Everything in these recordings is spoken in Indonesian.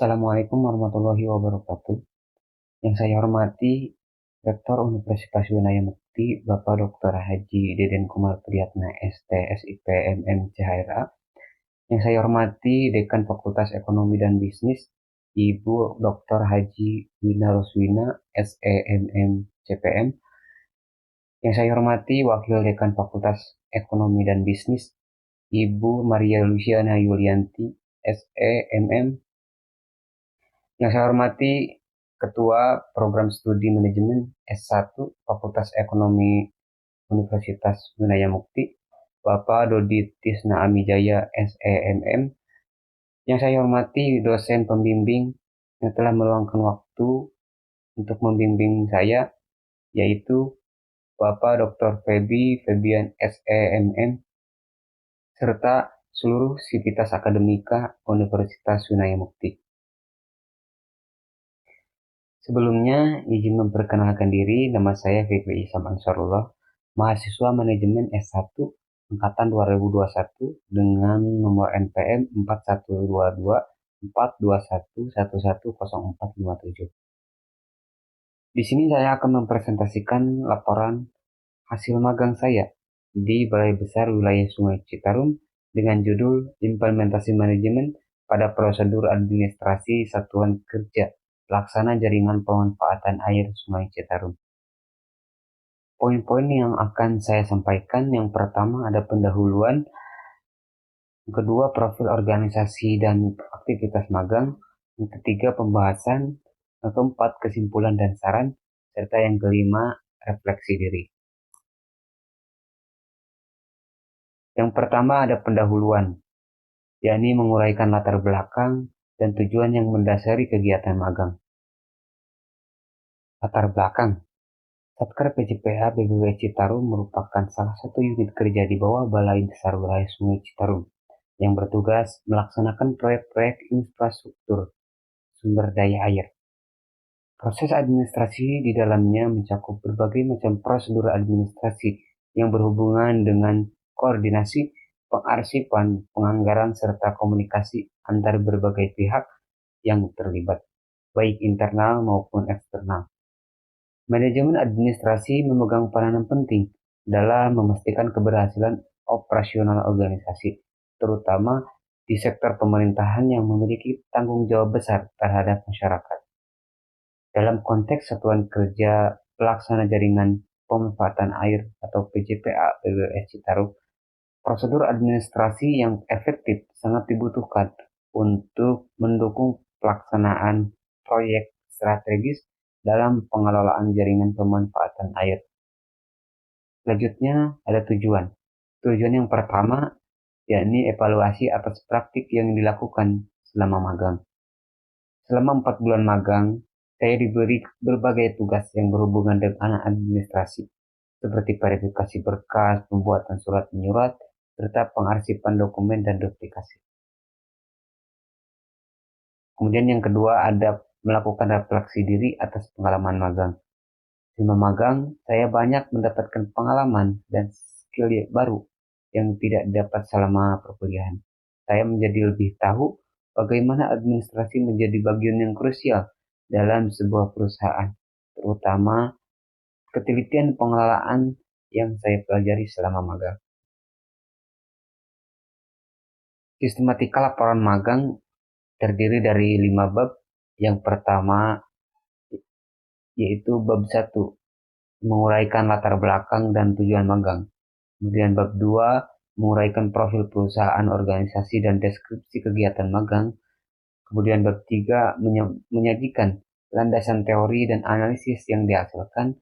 Assalamualaikum warahmatullahi wabarakatuh. Yang saya hormati Rektor Universitas Winaya Mukti, Bapak Dr. Haji Deden Kumar Priyatna ST, SIP, MM, CHRA. Yang saya hormati Dekan Fakultas Ekonomi dan Bisnis, Ibu Dr. Haji Wina Roswina, SE, MM, CPM. Yang saya hormati Wakil Dekan Fakultas Ekonomi dan Bisnis, Ibu Maria Luciana Yulianti, SE, MM. Yang saya hormati Ketua Program Studi Manajemen S1 Fakultas Ekonomi Universitas Winaya Mukti, Bapak Dodi Tisna Amijaya SEMM. Yang saya hormati dosen pembimbing yang telah meluangkan waktu untuk membimbing saya, yaitu Bapak Dr. Febi Febian SEMM, serta seluruh sivitas akademika Universitas Winaya Mukti. Sebelumnya, izin memperkenalkan diri, nama saya Fikri Isam Ansarullah, mahasiswa manajemen S1 Angkatan 2021 dengan nomor NPM 4122 421110457. Di sini saya akan mempresentasikan laporan hasil magang saya di Balai Besar Wilayah Sungai Citarum dengan judul Implementasi Manajemen pada Prosedur Administrasi Satuan Kerja Pelaksana Jaringan Pemanfaatan Air Sungai Citarum. Poin-poin yang akan saya sampaikan, yang pertama ada pendahuluan, yang kedua profil organisasi dan aktivitas magang, yang ketiga pembahasan, yang keempat kesimpulan dan saran, serta yang kelima refleksi diri. Yang pertama ada pendahuluan, yakni menguraikan latar belakang dan tujuan yang mendasari kegiatan magang. Latar belakang. Satker PCPA BBW Citarum merupakan salah satu unit kerja di bawah Balai Besar Wilayah Sungai Citarum yang bertugas melaksanakan proyek-proyek infrastruktur sumber daya air. Proses administrasi di dalamnya mencakup berbagai macam prosedur administrasi yang berhubungan dengan koordinasi, pengarsipan, penganggaran, serta komunikasi antar berbagai pihak yang terlibat, baik internal maupun eksternal. Manajemen administrasi memegang peranan penting dalam memastikan keberhasilan operasional organisasi, terutama di sektor pemerintahan yang memiliki tanggung jawab besar terhadap masyarakat. Dalam konteks Satuan Kerja Pelaksana Jaringan Pemanfaatan Air atau PJPA BWS Citarum, prosedur administrasi yang efektif sangat dibutuhkan untuk mendukung pelaksanaan proyek strategis dalam pengelolaan jaringan pemanfaatan air. Selanjutnya ada tujuan. Tujuan yang pertama yakni evaluasi atas praktik yang dilakukan selama magang. Selama 4 bulan magang, saya diberi berbagai tugas yang berhubungan dengan administrasi, seperti verifikasi berkas, pembuatan surat menyurat, serta pengarsipan dokumen dan duplikasi. Kemudian yang kedua ada melakukan refleksi diri atas pengalaman magang. Selama magang, saya banyak mendapatkan pengalaman dan skill baru yang tidak dapat selama perkuliahan. Saya menjadi lebih tahu bagaimana administrasi menjadi bagian yang krusial dalam sebuah perusahaan, terutama ketelitian pengelolaan yang saya pelajari selama magang. Sistematika laporan magang terdiri dari 5 bab. Yang pertama yaitu bab 1, menguraikan latar belakang dan tujuan magang. Kemudian bab 2, menguraikan profil perusahaan, organisasi, dan deskripsi kegiatan magang. Kemudian bab 3, menyajikan landasan teori dan analisis yang dihasilkan.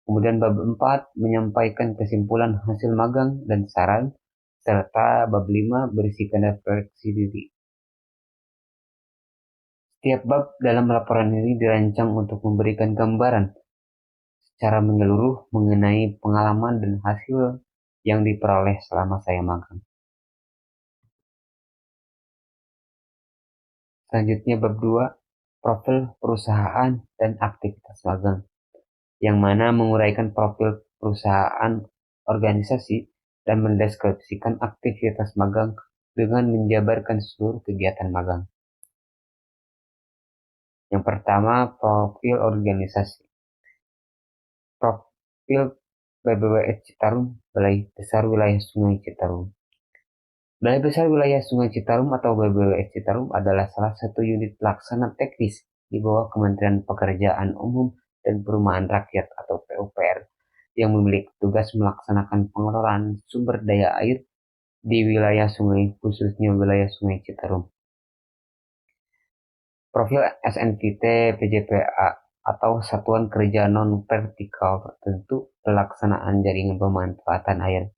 Kemudian bab 4, menyampaikan kesimpulan hasil magang dan saran. Serta bab 5, berisikan refleksi diri. Setiap bab dalam laporan ini dirancang untuk memberikan gambaran secara menyeluruh mengenai pengalaman dan hasil yang diperoleh selama saya magang. Selanjutnya bab 2, profil perusahaan dan aktivitas magang, yang mana menguraikan profil perusahaan, organisasi, dan mendeskripsikan aktivitas magang dengan menjabarkan seluruh kegiatan magang. Yang pertama, profil organisasi. Profil BBWS Citarum, Balai Besar Wilayah Sungai Citarum. Balai Besar Wilayah Sungai Citarum atau BBWS Citarum adalah salah satu unit pelaksana teknis di bawah Kementerian Pekerjaan Umum dan Perumahan Rakyat atau PUPR yang memiliki tugas melaksanakan pengelolaan sumber daya air di wilayah sungai, khususnya wilayah Sungai Citarum. Profil SNPT PJPA atau Satuan Kerja Non-Vertikal tertentu pelaksanaan jaringan pemanfaatan air.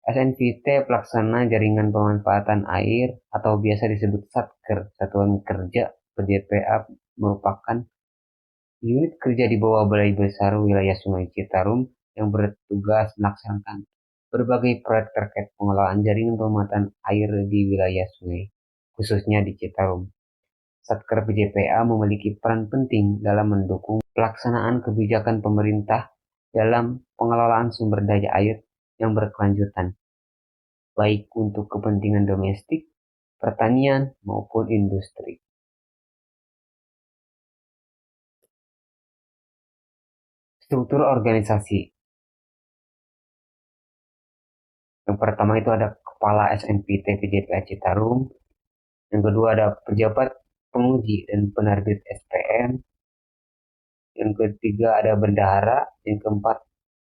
SNPT pelaksana jaringan pemanfaatan air atau biasa disebut Satker, Satuan Kerja PJPA merupakan unit kerja di bawah Balai Besar Wilayah Sungai Citarum yang bertugas melaksanakan berbagai proyek terkait pengelolaan jaringan pemanfaatan air di wilayah sungai, khususnya di Citarum. Satker PJPA memiliki peran penting dalam mendukung pelaksanaan kebijakan pemerintah dalam pengelolaan sumber daya air yang berkelanjutan, baik untuk kepentingan domestik, pertanian, maupun industri. Struktur organisasi. Yang pertama itu ada Kepala SNPT PJPA Citarum. Yang kedua ada pejabat penguji dan penerbit SPM. Yang ketiga ada bendahara. Yang keempat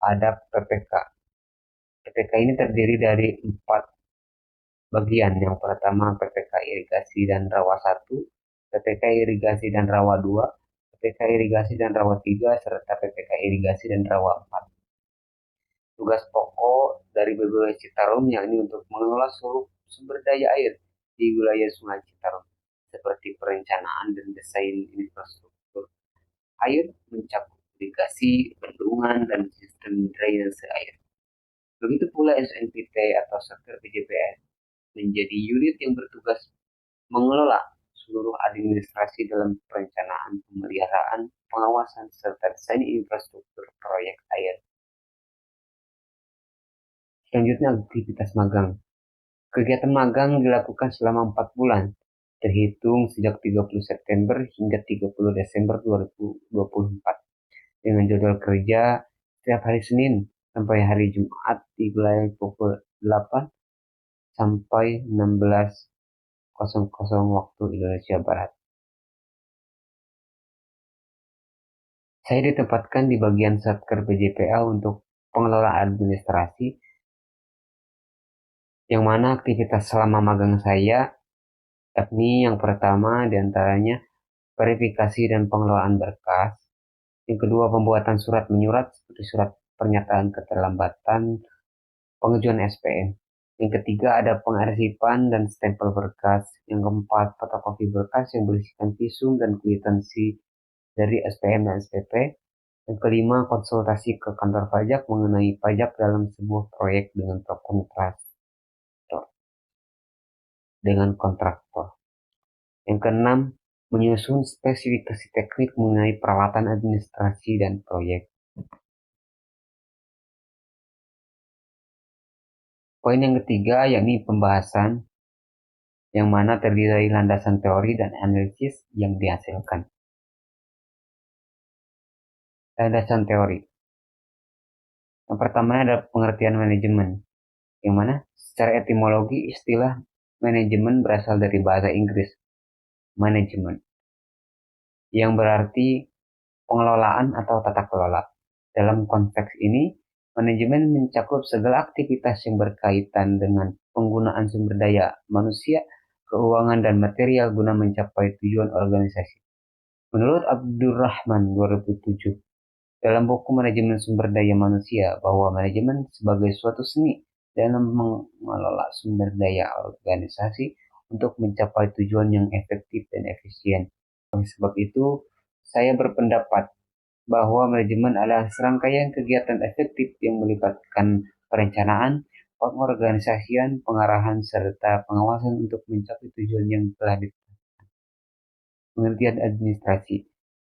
ada PPK. PPK ini terdiri dari 4 bagian. Yang pertama PPK Irigasi dan Rawa 1, PPK Irigasi dan Rawa 2, PPK Irigasi dan Rawa 3, serta PPK Irigasi dan Rawa 4. Tugas pokok dari BBW Citarum yakni untuk mengelola seluruh sumber daya air di wilayah Sungai Citarum, seperti perencanaan dan desain infrastruktur air mencakup irigasi, bendungan, dan sistem drainase air. Begitu pula SNPT atau Satker PJPS menjadi unit yang bertugas mengelola seluruh administrasi dalam perencanaan, pemeliharaan, pengawasan, serta desain infrastruktur proyek air. Selanjutnya aktivitas magang. Kegiatan magang dilakukan selama 4 bulan, terhitung sejak 30 September hingga 30 Desember 2024, dengan jadwal kerja setiap hari Senin sampai hari Jumat dimulai pukul 8 sampai 16.00 waktu Indonesia Barat. Saya ditempatkan di bagian Satker PJPA untuk pengelolaan administrasi, yang mana aktivitas selama magang saya yakni yang pertama diantaranya verifikasi dan pengelolaan berkas, yang kedua pembuatan surat menyurat seperti surat pernyataan keterlambatan pengajuan SPM, yang ketiga ada pengarsipan dan stempel berkas, yang keempat fotokopi berkas yang berisikan visum dan kwitansi dari SPM dan SPP, yang kelima konsultasi ke kantor pajak mengenai pajak dalam sebuah proyek dengan kontraktor. Yang keenam, menyusun spesifikasi teknik mengenai peralatan administrasi dan proyek. Poin yang ketiga yakni pembahasan, yang mana terdiri dari landasan teori dan analisis yang dihasilkan. Landasan teori. Yang pertama adalah pengertian manajemen, yang mana secara etimologi istilah manajemen berasal dari bahasa Inggris, management, yang berarti pengelolaan atau tata kelola. Dalam konteks ini, manajemen mencakup segala aktivitas yang berkaitan dengan penggunaan sumber daya manusia, keuangan, dan material guna mencapai tujuan organisasi. Menurut Abdurrahman 2007, dalam buku Manajemen Sumber Daya Manusia, bahwa manajemen sebagai suatu seni dalam mengelola sumber daya organisasi untuk mencapai tujuan yang efektif dan efisien. Oleh sebab itu, saya berpendapat bahwa manajemen adalah serangkaian kegiatan efektif yang melibatkan perencanaan, pengorganisasian, pengarahan, serta pengawasan untuk mencapai tujuan yang telah ditetapkan. Pengertian administrasi.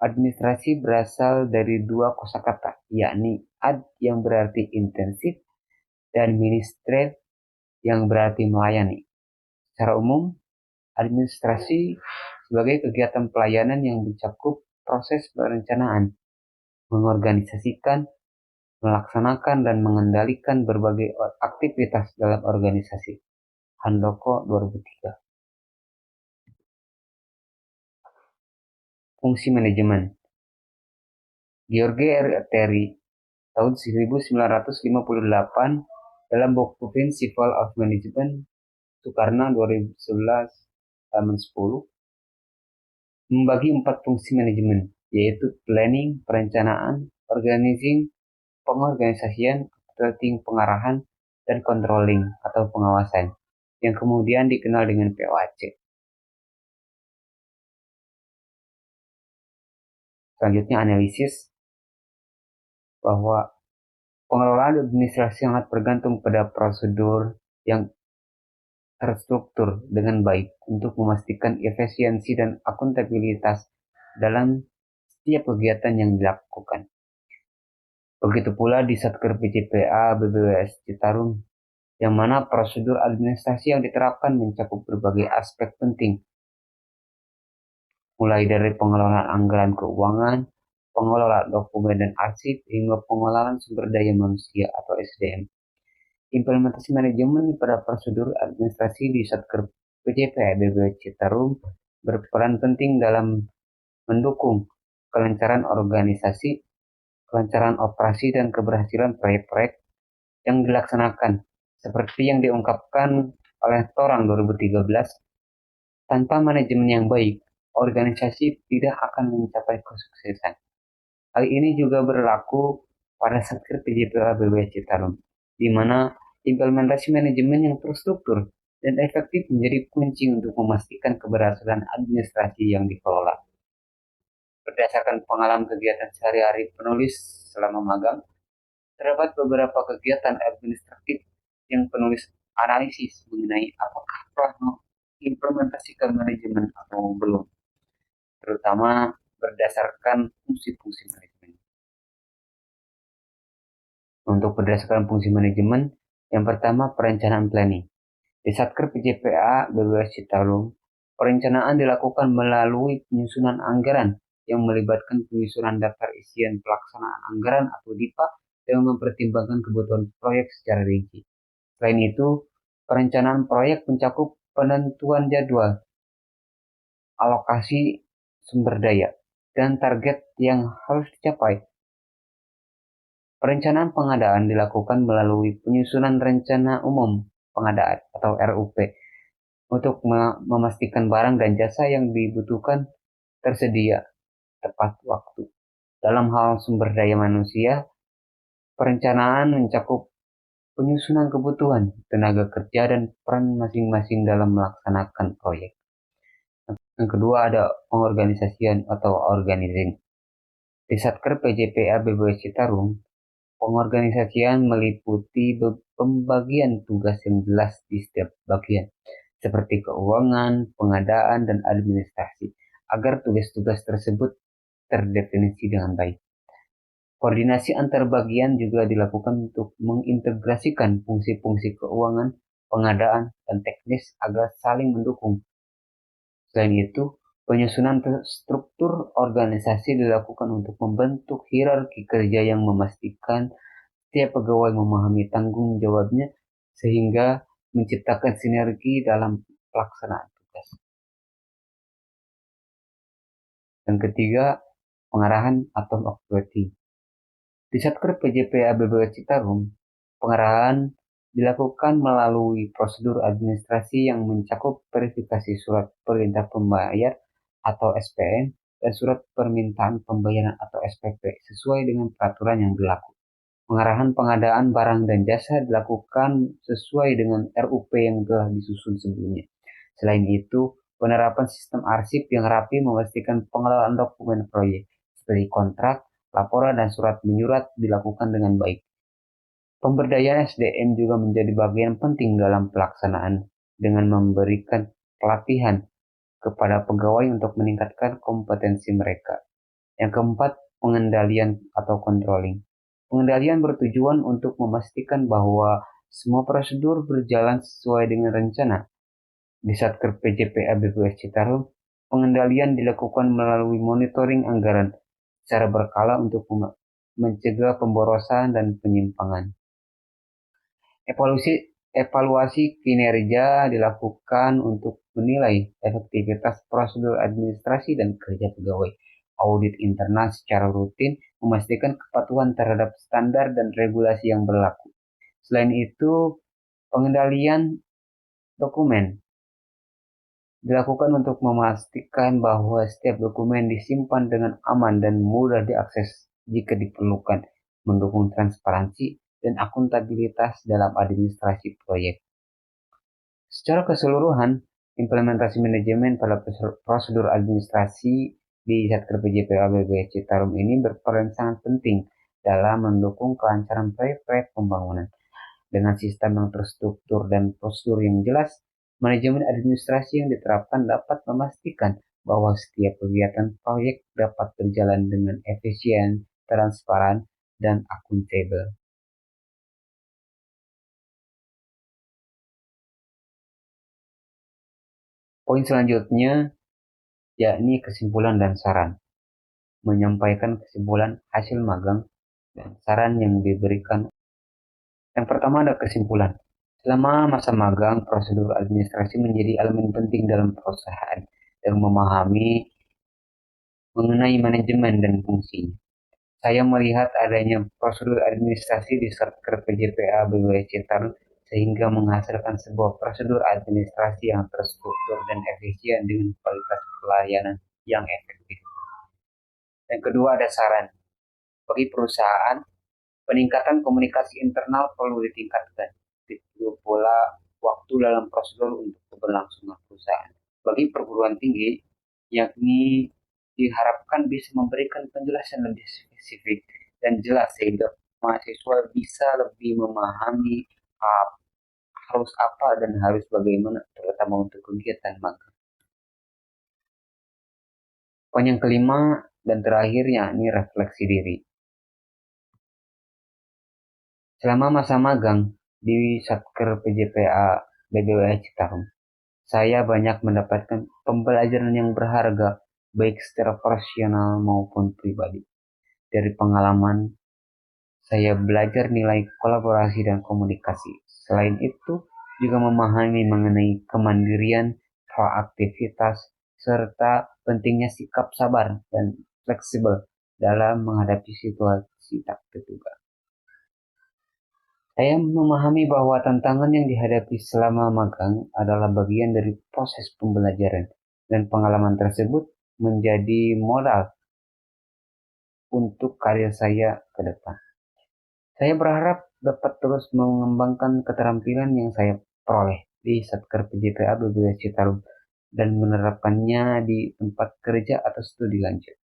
Administrasi berasal dari dua kosakata, yakni ad yang berarti intensif dan ministre yang berarti melayani. Secara umum, administrasi sebagai kegiatan pelayanan yang mencakup proses perencanaan, mengorganisasikan, melaksanakan, dan mengendalikan berbagai aktivitas dalam organisasi. Handoko 2003. Fungsi manajemen. George R. Terry tahun 1958 dalam buku Principles of Management Sukarna 2011 halaman 10 membagi 4 fungsi manajemen, yaitu planning, perencanaan, organizing, pengorganisasian, controlling, pengarahan, dan controlling atau pengawasan, yang kemudian dikenal dengan POAC. Selanjutnya analisis bahwa pengelolaan administrasi sangat bergantung pada prosedur yang terstruktur dengan baik untuk memastikan efisiensi dan akuntabilitas dalam setiap kegiatan yang dilakukan. Begitu pula di Satker PJPA BBWS Citarum, yang mana prosedur administrasi yang diterapkan mencakup berbagai aspek penting, mulai dari pengelolaan anggaran keuangan, pengelolaan dokumen dan arsip, hingga pengelolaan sumber daya manusia atau SDM. Implementasi manajemen pada prosedur administrasi di Satker PJPA BBWS Citarum berperan penting dalam mendukung kelancaran organisasi, kelancaran operasi, dan keberhasilan proyek-proyek yang dilaksanakan. Seperti yang diungkapkan oleh Torang 2013, tanpa manajemen yang baik, organisasi tidak akan mencapai kesuksesan. Hal ini juga berlaku pada Satker PJPA BBWS Citarum, di mana implementasi manajemen yang terstruktur dan efektif menjadi kunci untuk memastikan keberhasilan administrasi yang dikelola. Berdasarkan pengalaman kegiatan sehari-hari penulis selama magang, terdapat beberapa kegiatan administratif yang penulis analisis mengenai apakah telah mengimplementasikan manajemen atau belum, terutama berdasarkan fungsi-fungsi manajemen. Untuk berdasarkan fungsi manajemen, yang pertama perencanaan planning. Di Satker PJPA BBWS Citarum, perencanaan dilakukan melalui penyusunan anggaran yang melibatkan penyusunan daftar isian pelaksanaan anggaran atau DIPA dengan mempertimbangkan kebutuhan proyek secara rinci. Selain itu, perencanaan proyek mencakup penentuan jadwal, alokasi sumber daya, dan target yang harus dicapai. Perencanaan pengadaan dilakukan melalui penyusunan rencana umum pengadaan atau RUP untuk memastikan barang dan jasa yang dibutuhkan tersedia tepat waktu. Dalam hal sumber daya manusia, perencanaan mencakup penyusunan kebutuhan, tenaga kerja, dan peran masing-masing dalam melaksanakan proyek. Yang kedua ada pengorganisasian atau organizing. Di Satker PJPA BBWS Citarum, pengorganisasian meliputi pembagian tugas yang jelas di setiap bagian, seperti keuangan, pengadaan, dan administrasi, agar tugas-tugas tersebut terdefinisi dengan baik. Koordinasi antar bagian juga dilakukan untuk mengintegrasikan fungsi-fungsi keuangan, pengadaan, dan teknis agar saling mendukung. Selain itu, penyusunan struktur organisasi dilakukan untuk membentuk hierarki kerja yang memastikan setiap pegawai memahami tanggung jawabnya sehingga menciptakan sinergi dalam pelaksanaan tugas. Yang ketiga, pengarahan atau operating. Di Satker PJPA BBWS Citarum, pengarahan dilakukan melalui prosedur administrasi yang mencakup verifikasi surat perintah pembayar atau SPN dan surat permintaan pembayaran atau SPP sesuai dengan peraturan yang berlaku. Pengarahan pengadaan barang dan jasa dilakukan sesuai dengan RUP yang telah disusun sebelumnya. Selain itu, penerapan sistem arsip yang rapi memastikan pengelolaan dokumen proyek seperti kontrak, laporan, dan surat menyurat dilakukan dengan baik. Pemberdayaan SDM juga menjadi bagian penting dalam pelaksanaan dengan memberikan pelatihan kepada pegawai untuk meningkatkan kompetensi mereka. Yang keempat, pengendalian atau controlling. Pengendalian bertujuan untuk memastikan bahwa semua prosedur berjalan sesuai dengan rencana. Di Satker PJPA BBWS Citarum, Pengendalian dilakukan melalui monitoring anggaran secara berkala untuk mencegah pemborosan dan penyimpangan. Evaluasi kinerja dilakukan untuk menilai efektivitas prosedur administrasi dan kerja pegawai. Audit internal secara rutin memastikan kepatuhan terhadap standar dan regulasi yang berlaku. Selain itu, pengendalian dokumen dilakukan untuk memastikan bahwa setiap dokumen disimpan dengan aman dan mudah diakses jika diperlukan, mendukung transparansi dan akuntabilitas dalam administrasi proyek. Secara keseluruhan, implementasi manajemen pada prosedur administrasi di Satker PJPA BBWA Citarum ini berperan sangat penting dalam mendukung kelancaran proyek-proyek pembangunan. Dengan sistem yang terstruktur dan prosedur yang jelas, manajemen administrasi yang diterapkan dapat memastikan bahwa setiap kegiatan proyek dapat berjalan dengan efisien, transparan, dan akuntabel. Poin selanjutnya yakni kesimpulan dan saran. Menyampaikan kesimpulan hasil magang dan saran yang diberikan. Yang pertama ada kesimpulan. Selama masa magang, prosedur administrasi menjadi elemen penting dalam perusahaan dan memahami mengenai manajemen dan fungsinya. Saya melihat adanya prosedur administrasi di Satker PJPA BBWA Citarum sehingga menghasilkan sebuah prosedur administrasi yang terstruktur dan efisien dengan kualitas pelayanan yang efektif. Yang kedua ada saran. Bagi perusahaan, peningkatan komunikasi internal perlu ditingkatkan. Begitu pula waktu dalam prosedur untuk keberlangsungan perusahaan. Bagi perguruan tinggi, yakni diharapkan bisa memberikan penjelasan lebih spesifik dan jelas sehingga mahasiswa bisa lebih memahami harus apa dan harus bagaimana, terutama untuk kegiatan magang. Poin yang kelima dan terakhir yakni refleksi diri. Selama masa magang di Satker PJPA BBWA Citarum, saya banyak mendapatkan pembelajaran yang berharga baik secara profesional maupun pribadi. Dari pengalaman, saya belajar nilai kolaborasi dan komunikasi. Selain itu, juga memahami mengenai kemandirian, proaktivitas, serta pentingnya sikap sabar dan fleksibel dalam menghadapi situasi tak terduga. Saya memahami bahwa tantangan yang dihadapi selama magang adalah bagian dari proses pembelajaran dan pengalaman tersebut menjadi modal untuk karir saya ke depan. Saya berharap dapat terus mengembangkan keterampilan yang saya peroleh di Satker PJPA BBWA Citarum dan menerapkannya di tempat kerja atau studi lanjut.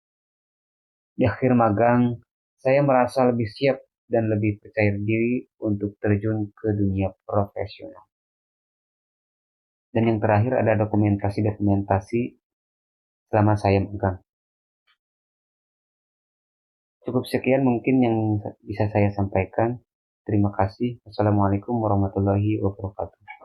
Di akhir magang, saya merasa lebih siap dan lebih percaya diri untuk terjun ke dunia profesional. Dan yang terakhir ada dokumentasi selama saya magang. Cukup sekian mungkin yang bisa saya sampaikan. Terima kasih. Wassalamualaikum warahmatullahi wabarakatuh.